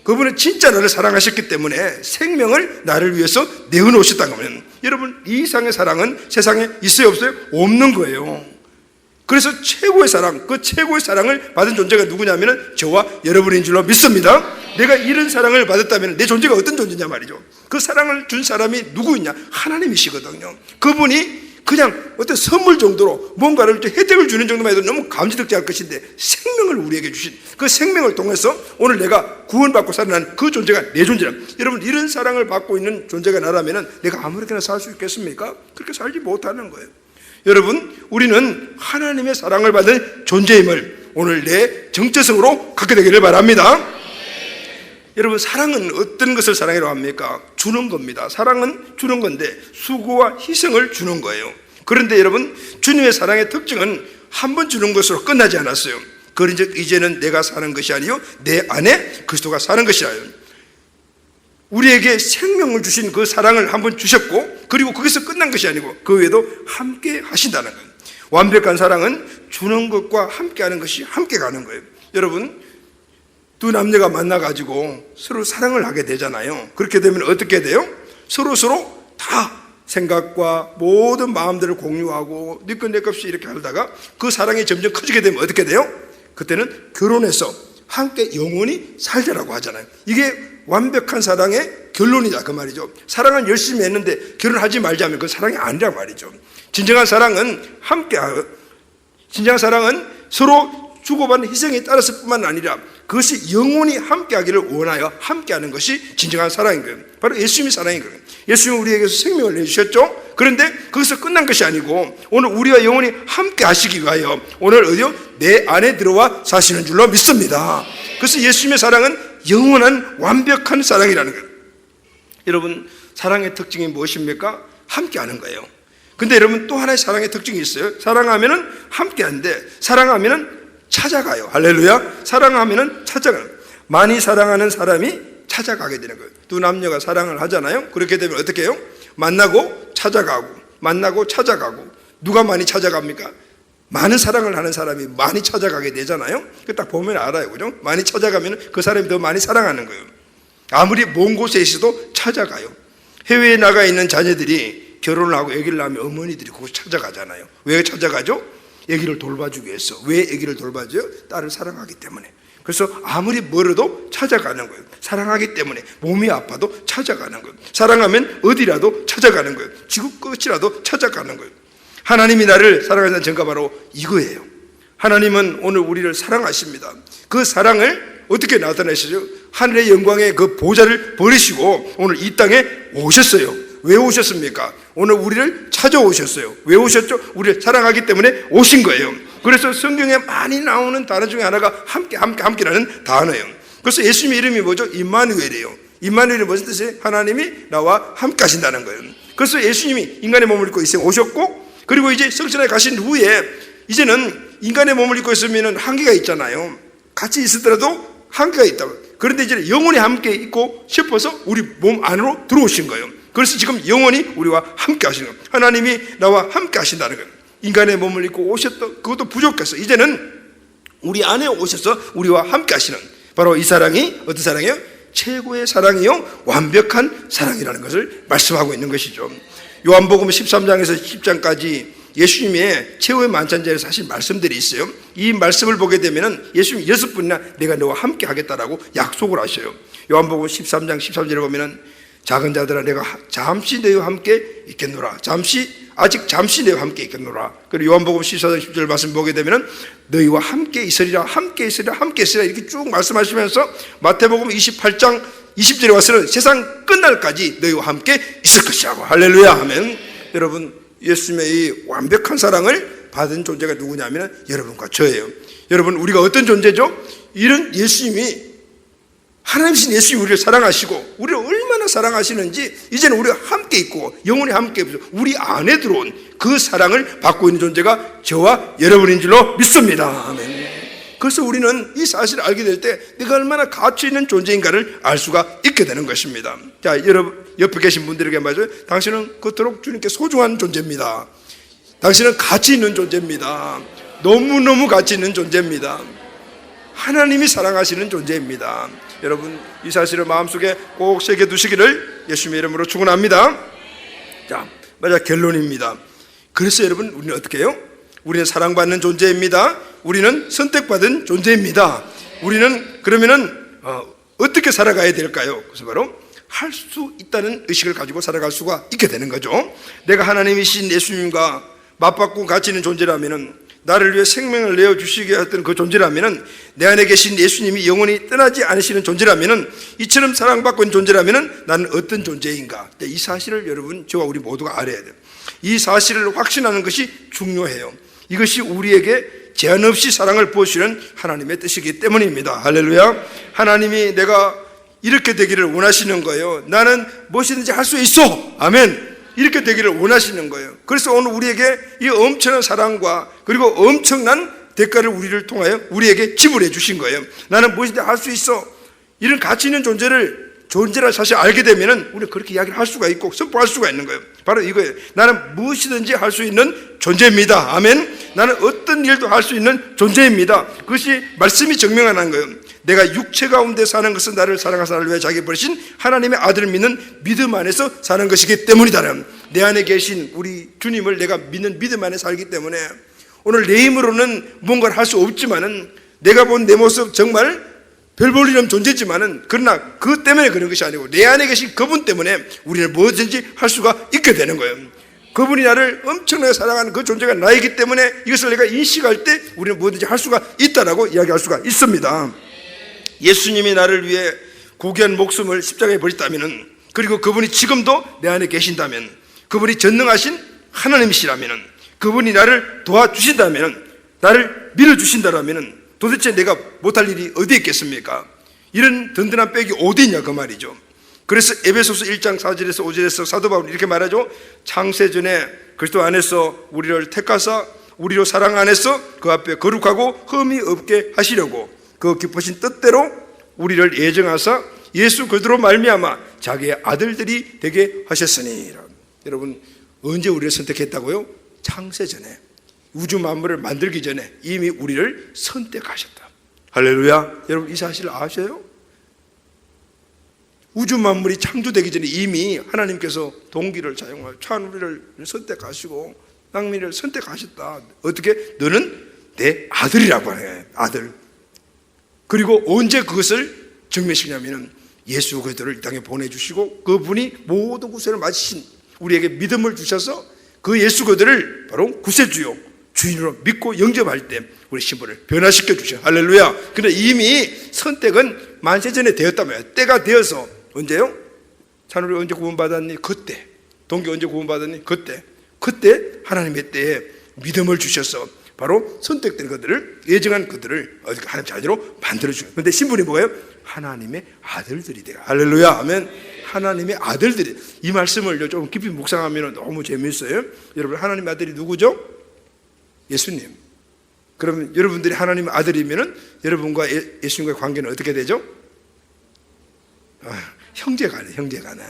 그분은 진짜 나를 사랑하셨기 때문에 생명을 나를 위해서 내어놓으셨다는 거예요. 여러분, 이 이상의 사랑은 세상에 있어요 없어요? 없는 거예요. 그래서 최고의 사랑, 그 최고의 사랑을 받은 존재가 누구냐면 저와 여러분인 줄로 믿습니다. 내가 이런 사랑을 받았다면 내 존재가 어떤 존재냐 말이죠. 그 사랑을 준 사람이 누구있냐? 하나님이시거든요. 그분이 그냥 어떤 선물 정도로 뭔가를 혜택을 주는 정도만 해도 너무 감지덕지 할 것인데 생명을 우리에게 주신 그 생명을 통해서 오늘 내가 구원받고 살아난 그 존재가 내 존재라. 여러분, 이런 사랑을 받고 있는 존재가 나라면 내가 아무렇게나 살 수 있겠습니까? 그렇게 살지 못하는 거예요. 여러분, 우리는 하나님의 사랑을 받은 존재임을 오늘 내 정체성으로 갖게 되기를 바랍니다. 여러분, 사랑은 어떤 것을 사랑이라고 합니까? 주는 겁니다. 사랑은 주는 건데 수고와 희생을 주는 거예요. 그런데 여러분, 주님의 사랑의 특징은 한 번 주는 것으로 끝나지 않았어요. 그런즉 이제는 내가 사는 것이 아니요 내 안에 그리스도가 사는 것이라. 우리에게 생명을 주신 그 사랑을 한번 주셨고, 그리고 거기서 끝난 것이 아니고 그 외에도 함께 하신다는 거예요. 완벽한 사랑은 주는 것과 함께 하는 것이 함께 가는 거예요. 여러분, 두 남녀가 만나가지고 서로 사랑을 하게 되잖아요. 그렇게 되면 어떻게 돼요? 서로 다 생각과 모든 마음들을 공유하고 네 것 내 것 없이 이렇게 하다가 그 사랑이 점점 커지게 되면 어떻게 돼요? 그때는 결혼해서 함께 영원히 살자라고 하잖아요. 이게 완벽한 사랑의 결론이다 그 말이죠. 사랑은 열심히 했는데 결혼하지 말자면 그 사랑이 아니란 말이죠. 진정한 사랑은 진정한 사랑은 서로 주고받는 희생에 따라서 뿐만 아니라 그것이 영원히 함께하기를 원하여 함께하는 것이 진정한 사랑인 거예요. 바로 예수님의 사랑인 거예요. 예수님은 우리에게서 생명을 내주셨죠. 그런데 거기서 끝난 것이 아니고 오늘 우리와 영원히 함께 하시기 위하여 오늘 어디요? 내 안에 들어와 사시는 줄로 믿습니다. 그래서 예수님의 사랑은 영원한 완벽한 사랑이라는 거예요. 여러분, 사랑의 특징이 무엇입니까? 함께하는 거예요. 근데 여러분, 또 하나의 사랑의 특징이 있어요. 사랑하면은 함께하는데 사랑하면은 찾아가요. 할렐루야. 사랑하면은 찾아가요. 많이 사랑하는 사람이 찾아가게 되는 거예요. 두 남녀가 사랑을 하잖아요. 그렇게 되면 어떻게 해요? 만나고 찾아가고 만나고 찾아가고. 누가 많이 찾아갑니까? 많은 사랑을 하는 사람이 많이 찾아가게 되잖아요. 딱 보면 알아요. 그죠? 많이 찾아가면 그 사람이 더 많이 사랑하는 거예요. 아무리 먼 곳에 있어도 찾아가요. 해외에 나가 있는 자녀들이 결혼을 하고 아기를 낳으면 어머니들이 그곳 찾아가잖아요. 왜 찾아가죠? 아기를 돌봐주기 위해서. 왜 아기를 돌봐줘요? 딸을 사랑하기 때문에. 그래서 아무리 멀어도 찾아가는 거예요. 사랑하기 때문에. 몸이 아파도 찾아가는 거예요. 사랑하면 어디라도 찾아가는 거예요. 지구 끝이라도 찾아가는 거예요. 하나님이 나를 사랑하는 증거 바로 이거예요. 하나님은 오늘 우리를 사랑하십니다. 그 사랑을 어떻게 나타내시죠? 하늘의 영광의 그 보좌를 버리시고 오늘 이 땅에 오셨어요. 왜 오셨습니까? 오늘 우리를 찾아오셨어요. 왜 오셨죠? 우리를 사랑하기 때문에 오신 거예요. 그래서 성경에 많이 나오는 단어 중에 하나가 함께라는 단어예요. 그래서 예수님의 이름이 뭐죠? 임마누엘이에요. 임마누엘이 무슨 뜻이에요? 하나님이 나와 함께 하신다는 거예요. 그래서 예수님이 인간의 몸을 입고 이 세상에 오셨고, 그리고 이제 성천에 가신 후에 이제는 인간의 몸을 입고 있으면 한계가 있잖아요. 같이 있었더라도 한계가 있다고. 그런데 이제 영원히 함께 있고 싶어서 우리 몸 안으로 들어오신 거예요. 그래서 지금 영원히 우리와 함께 하시는 거예요. 하나님이 나와 함께 하신다는 거예요. 인간의 몸을 입고 오셨던 그것도 부족했어. 이제는 우리 안에 오셔서 우리와 함께 하시는, 바로 이 사랑이 어떤 사랑이에요? 최고의 사랑이요 완벽한 사랑이라는 것을 말씀하고 있는 것이죠. 요한복음 13장에서 10장까지 예수님의 최후의 만찬자에서 하신 말씀들이 있어요. 이 말씀을 보게 되면 예수님이 6번이나 내가 너와 함께 하겠다라고 약속을 하셔요. 요한복음 13장 13절에 보면 작은 자들아 내가 잠시 너희와 함께 있겠노라. 잠시 아직 잠시 너희와 함께 있겠노라. 그리고 요한복음 14장 10절 말씀 보게 되면 너희와 함께 있으리라, 함께 있으리라, 함께 있으리라 이렇게 쭉 말씀하시면서 마태복음 28장 20절에 와서는 세상 끝날까지 너희와 함께 있을 것이라고. 할렐루야 하면, 여러분 예수님의 이 완벽한 사랑을 받은 존재가 누구냐면 여러분과 저예요. 여러분 우리가 어떤 존재죠? 이런 예수님이, 하나님이신 예수님이 우리를 사랑하시고 우리를 얼마나 사랑하시는지 이제는 우리가 함께 있고 영원히 함께 있고 우리 안에 들어온 그 사랑을 받고 있는 존재가 저와 여러분인 줄로 믿습니다. 아멘. 그래서 우리는 이 사실을 알게 될 때 내가 얼마나 가치 있는 존재인가를 알 수가 있게 되는 것입니다. 자, 여러분 옆에 계신 분들에게 말해요. 당신은 그토록 주님께 소중한 존재입니다. 당신은 가치 있는 존재입니다. 너무너무 가치 있는 존재입니다. 하나님이 사랑하시는 존재입니다. 여러분 이 사실을 마음속에 꼭 새겨두시기를 예수님의 이름으로 축원합니다. 자, 맞아, 결론입니다. 그래서 여러분 우리는 어떻게 해요? 우리는 사랑받는 존재입니다. 우리는 선택받은 존재입니다. 우리는 그러면은 어떻게 살아가야 될까요? 그래서 바로 할 수 있다는 의식을 가지고 살아갈 수가 있게 되는 거죠. 내가 하나님이신 예수님과 맞받고 가치 있는 존재라면은, 나를 위해 생명을 내어주시게 했던 그 존재라면은, 내 안에 계신 예수님이 영원히 떠나지 않으시는 존재라면은, 이처럼 사랑받고 있는 존재라면은 나는 어떤 존재인가? 이 사실을 여러분 저와 우리 모두가 알아야 돼요. 이 사실을 확신하는 것이 중요해요. 이것이 우리에게 제한 없이 사랑을 부어주시는 하나님의 뜻이기 때문입니다. 할렐루야. 하나님이 내가 이렇게 되기를 원하시는 거예요. 나는 무엇이든지 할 수 있어. 아멘. 이렇게 되기를 원하시는 거예요. 그래서 오늘 우리에게 이 엄청난 사랑과 그리고 엄청난 대가를 우리를 통하여 우리에게 지불해 주신 거예요. 나는 무엇이든지 할 수 있어. 이런 가치 있는 존재를 사실 알게 되면은 우리는 그렇게 이야기를 할 수가 있고 선포할 수가 있는 거예요. 바로 이거예요. 나는 무엇이든지 할 수 있는 존재입니다. 아멘. 나는 어떤 일도 할 수 있는 존재입니다. 그것이 말씀이 증명하는 거예요. 내가 육체 가운데 사는 것은 나를 사랑하사 나를 위해 자기 버리신 하나님의 아들을 믿는 믿음 안에서 사는 것이기 때문이다. 내 안에 계신 우리 주님을 내가 믿는 믿음 안에 살기 때문에 오늘 내 힘으로는 뭔가를 할 수 없지만은, 내가 본 내 모습 정말 별 볼 일 없는 존재지만은, 그러나 그것 때문에 그런 것이 아니고 내 안에 계신 그분 때문에 우리는 뭐든지 할 수가 있게 되는 거예요. 그분이 나를 엄청나게 사랑하는 그 존재가 나이기 때문에 이것을 내가 인식할 때 우리는 뭐든지 할 수가 있다라고 이야기할 수가 있습니다. 예수님이 나를 위해 고귀한 목숨을 십자가에 버렸다면은, 그리고 그분이 지금도 내 안에 계신다면, 그분이 전능하신 하나님이시라면은, 그분이 나를 도와주신다면은, 나를 밀어주신다라면은 도대체 내가 못할 일이 어디에 있겠습니까? 이런 든든한 백이 어디 있냐 그 말이죠. 그래서 에베소서 1장 4절에서 5절에서 사도 바울은 이렇게 말하죠. 창세전에 그리스도 안에서 우리를 택하사 우리로 사랑 안에서 그 앞에 거룩하고 흠이 없게 하시려고 그 기쁘신 뜻대로 우리를 예정하사 예수 그리스도로 말미암아 자기의 아들들이 되게 하셨으니. 여러분 언제 우리를 선택했다고요? 창세전에, 우주 만물을 만들기 전에 이미 우리를 선택하셨다. 할렐루야. 여러분 이 사실을 아셔요? 우주 만물이 창조되기 전에 이미 하나님께서 동기를 사용하여 찬우리를 선택하시고 낭민을 선택하셨다. 어떻게? 너는 내 아들이라고 하네. 아들. 그리고 언제 그것을 증명시키냐면 예수 그리스도를 이 땅에 보내주시고 그분이 모든 구세를 마치신 우리에게 믿음을 주셔서 그 예수 그리스도를 바로 구세주요 주인으로 믿고 영접할 때 우리 신분을 변화시켜 주셔. 할렐루야. 근데 이미 선택은 만세전에 되었다며요. 때가 되어서. 언제요? 찬우리 언제 구원받았니? 그때. 동기 언제 구원받았니? 그때. 그때 하나님의 때에 믿음을 주셔서 바로 선택된 그들을, 예정한 그들을 하나님 자녀로 만들어주는. 그런데 신분이 뭐예요? 하나님의 아들들이 돼요. 할렐루야 하면 하나님의 아들들이. 이 말씀을 좀 깊이 묵상하면 너무 재미있어요. 여러분 하나님의 아들이 누구죠? 예수님. 그러면 여러분들이 하나님의 아들이면 여러분과 예수님과의 관계는 어떻게 되죠? 형제간에, 형제간에.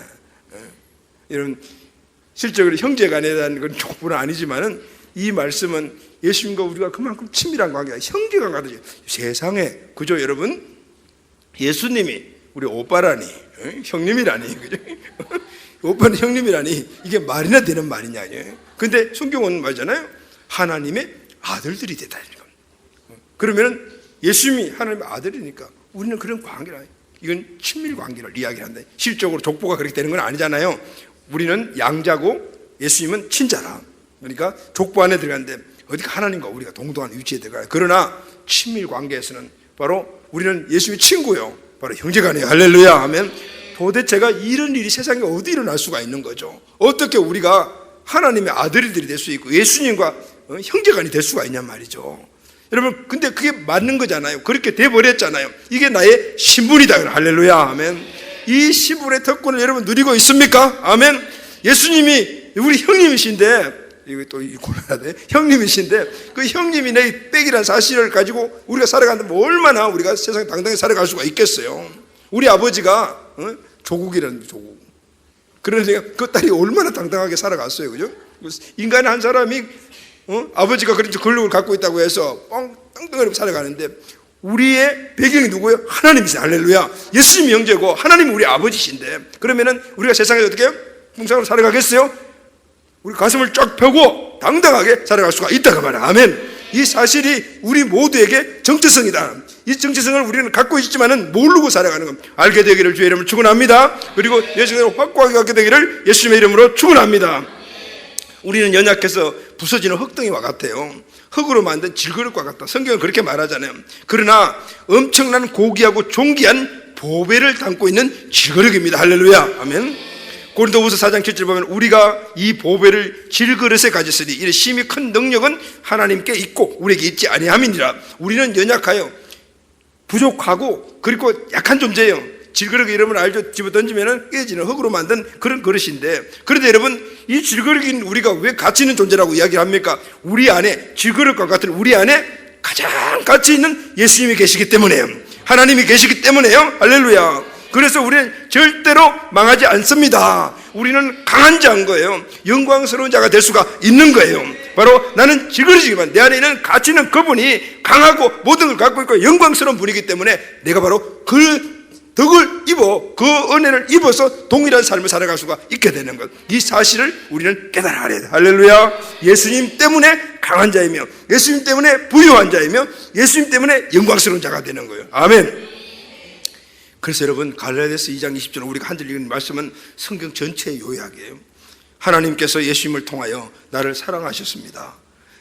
여러분 실적으로 형제간에 대한 건 족보는 아니지만은 이 말씀은 예수님과 우리가 그만큼 친밀한 관계가 형제간 같아요. 세상에 그죠 여러분? 예수님이 우리 오빠라니, 형님이라니, 그죠? 오빠는 형님이라니 이게 말이나 되는 말이냐? 근데 성경은 말이잖아요. 하나님의 아들들이 되다. 그러면 예수님이 하나님의 아들이니까 우리는 그런 관계라. 이건 친밀 관계를 이야기한다. 실적으로 족보가 그렇게 되는 건 아니잖아요. 우리는 양자고 예수님은 친자라. 그러니까 족보 안에 들어갔는데 어디가 하나님과 우리가 동등한 위치에 들어가요. 그러나 친밀 관계에서는 바로 우리는 예수님의 친구요, 바로 형제간이에요. 할렐루야 하면 도대체가 이런 일이 세상에 어디 일어날 수가 있는 거죠. 어떻게 우리가 하나님의 아들들이 될 수 있고 예수님과 형제간이 될 수가 있냔 말이죠. 여러분, 근데 그게 맞는 거잖아요. 그렇게 돼버렸잖아요. 이게 나의 신분이다. 할렐루야 하면 이 신분의 특권을 여러분 누리고 있습니까? 아멘. 예수님이 우리 형님이신데, 이거 또 곤란하네. 형님이신데 그 형님이 내 빽이라는 사실을 가지고 우리가 살아가는데 뭐 얼마나 우리가 세상에 당당히 살아갈 수가 있겠어요. 우리 아버지가 조국이라는 조국. 그러니까 그 딸이 얼마나 당당하게 살아갔어요. 그죠? 인간 한 사람이 아버지가 그런 권력을 갖고 있다고 해서 뻥땅땅하게 살아가는데 우리의 배경이 누구예요? 하나님이세요. 할렐루야. 예수님이 형제고 하나님이 우리 아버지신데 그러면은 우리가 세상에 어떻게 해요? 풍성으로 살아가겠어요? 우리 가슴을 쫙 펴고 당당하게 살아갈 수가 있다고 말이야. 아멘. 이 사실이 우리 모두에게 정체성이다. 이 정체성을 우리는 갖고 있지만은 모르고 살아가는 겁니다. 알게 되기를 주의 이름으로 축원합니다. 그리고 예수님을 확고하게 갖게 되기를 예수님의 이름으로 축원합니다. 우리는 연약해서 부서지는 흙덩이와 같아요. 흙으로 만든 질그릇과 같다. 성경은 그렇게 말하잖아요. 그러나 엄청난 고귀하고 존귀한 보배를 담고 있는 질그릇입니다. 할렐루야. 아멘. 고린도후서 4장 7절 보면 우리가 이 보배를 질그릇에 가졌으니 이런 심히 큰 능력은 하나님께 있고 우리에게 있지 아니함이니라. 우리는 연약하여 부족하고 그리고 약한 존재예요. 질그릇 이름을 알죠? 집어 던지면 깨지는 흙으로 만든 그런 그릇인데, 그런데 여러분 이 질그릇인 우리가 왜 가치 있는 존재라고 이야기를 합니까? 우리 안에 질그릇과 같은 우리 안에 가장 가치 있는 예수님이 계시기 때문에요. 하나님이 계시기 때문에요. 할렐루야. 그래서 우리는 절대로 망하지 않습니다. 우리는 강한 자인 거예요. 영광스러운 자가 될 수가 있는 거예요. 바로 나는 질그릇이지만 내 안에 있는 가치 있는 그분이 강하고 모든 걸 갖고 있고 영광스러운 분이기 때문에 내가 바로 그 덕을 입어 그 은혜를 입어서 동일한 삶을 살아갈 수가 있게 되는 것. 이 사실을 우리는 깨달아야 돼요. 할렐루야. 예수님 때문에 강한 자이며 예수님 때문에 부유한 자이며 예수님 때문에 영광스러운 자가 되는 거예요. 아멘. 그래서 여러분 갈라디아서 2장 20절 우리가 한 절 읽은 말씀은 성경 전체의 요약이에요. 하나님께서 예수님을 통하여 나를 사랑하셨습니다.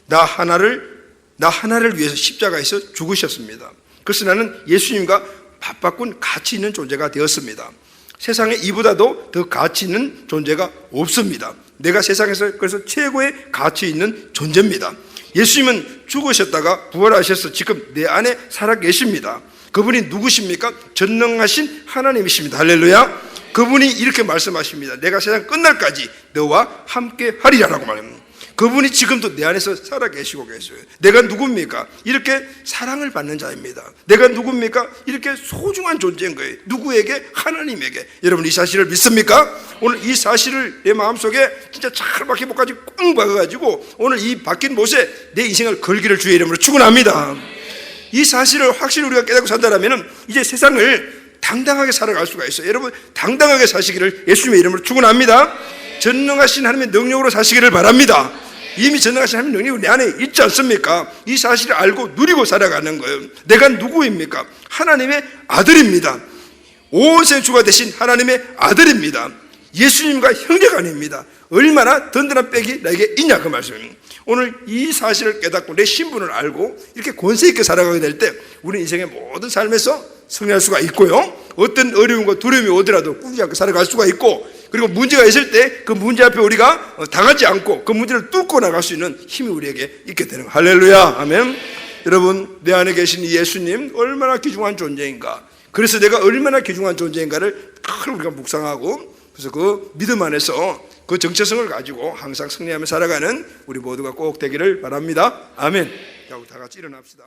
나 하나를 위해서 십자가에서 죽으셨습니다. 그래서 나는 예수님과 맞바꾼 가치 있는 존재가 되었습니다. 세상에 이보다도 더 가치 있는 존재가 없습니다. 내가 세상에서 그래서 최고의 가치 있는 존재입니다. 예수님은 죽으셨다가 부활하셔서 지금 내 안에 살아 계십니다. 그분이 누구십니까? 전능하신 하나님이십니다. 할렐루야. 그분이 이렇게 말씀하십니다. 내가 세상 끝날까지 너와 함께 하리라라고 말합니다. 그분이 지금도 내 안에서 살아 계시고 계세요. 내가 누굽니까? 이렇게 사랑을 받는 자입니다. 내가 누굽니까? 이렇게 소중한 존재인 거예요. 누구에게? 하나님에게. 여러분 이 사실을 믿습니까? 오늘 이 사실을 내 마음속에 진짜 잘 박혀가지고 꽉 박아가지고 오늘 이 박힌 못에 내 인생을 걸기를 주의 이름으로 축원합니다. 이 사실을 확실히 우리가 깨닫고 산다면 이제 세상을 당당하게 살아갈 수가 있어요. 여러분 당당하게 사시기를 예수님의 이름으로 축원합니다. 전능하신 하나님의 능력으로 사시기를 바랍니다. 이미 전능하신 하나님의 능력이 내 안에 있지 않습니까? 이 사실을 알고 누리고 살아가는 거예요. 내가 누구입니까? 하나님의 아들입니다. 온 세상 주가 되신 하나님의 아들입니다. 예수님과 형제가 아닙니다. 얼마나 든든한 빽이 나에게 있냐 그 말씀입니다. 오늘 이 사실을 깨닫고 내 신분을 알고 이렇게 권세 있게 살아가게 될 때 우리 인생의 모든 삶에서 승리할 수가 있고요. 어떤 어려움과 두려움이 오더라도 꾸기지 않고 살아갈 수가 있고, 그리고 문제가 있을 때 그 문제 앞에 우리가 당하지 않고 그 문제를 뚫고 나갈 수 있는 힘이 우리에게 있게 되는 거예요. 할렐루야. 아멘. 여러분 내 안에 계신 이 예수님 얼마나 귀중한 존재인가. 그래서 내가 얼마나 귀중한 존재인가를 늘 우리가 묵상하고, 그래서 그 믿음 안에서 그 정체성을 가지고 항상 승리하며 살아가는 우리 모두가 꼭 되기를 바랍니다. 아멘. 자, 우리 다 같이 일어납시다.